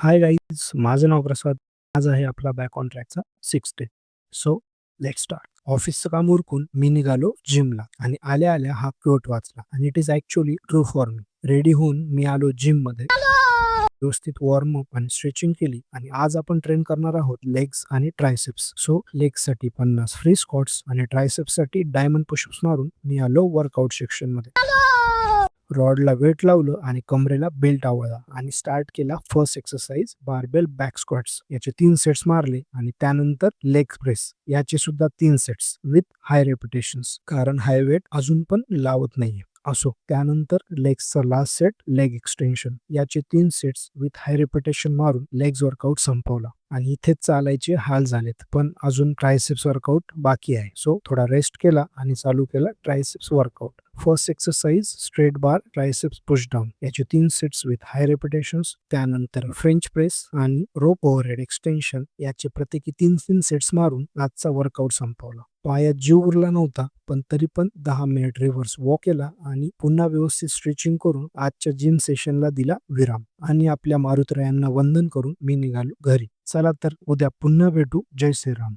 Hi guys, माझं नाव प्रसाद. आज आहे आपला बॅक ऑन ट्रॅकचा 6th day. So let start. ऑफिसचं काम उरकून मी निघालो जिमला आणि आल्या आल्या हा कोट वाचला आणि it is actually true for me. Ready होऊन मी आलो जिममध्ये. व्यवस्थित वॉर्मअप आणि स्ट्रेचिंग केली आणि आज आपण ट्रेन करणार आहोत लेग्स आणि ट्रायसेप्स. सो लेग्ससाठी 50 फ्री स्क्वॉट्स आणि ट्रायसेप्ससाठी डायमंड पुशअप्स मारून मी आलो वर्कआउट सेक्शनमध्ये. रॉडला वेट लावलं आणि कमरेला बेल्ट आवळला आणि स्टार्ट केला first exercise barbell back squats. याचे 3 सेट्स मारले आणि त्यानंतर लेग प्रेस याचे सुद्धा 3 सेट्स विथ हाय रेपिटेशन्स, कारण हाय वेट अजून पण लावत नाहीये. असो, त्यानंतर लेग्सचा लास्ट सेट लेग एक्सटेन्शन याचे 3 सेट्स विथ हाय रेपिटेशन मारून लेग्स वर्कआउट संपवला आणि इथेच चालायचे हाल झालेत, पण अजून ट्रायसेप्स वर्कआउट बाकी आहे. सो थोडा रेस्ट केला आणि चालू केला triceps workout. First exercise straight बार ट्रायसेप्स पुश डाऊन याचे 3 सेट्स विथ हाय रेपिटेशन्स. त्यानंतर फ्रेंच प्रेस आणि रोप ओव्हरहेड एक्सटेन्शन याचे प्रत्येकी 3 सेट्स मारून आजचा वर्कआउट संपवला. पायात जीव उरला नव्हता, पण तरी पण 10 मिनिट रिव्हर्स वॉक केला आणि पुन्हा व्यवस्थित स्ट्रेचिंग करून आजच्या जिम सेशनला दिला विराम आणि आपल्या मारुतरायांना वंदन करून मी निघालो घरी. चला तर उद्या पुन्हा भेटू. जय श्रीराम.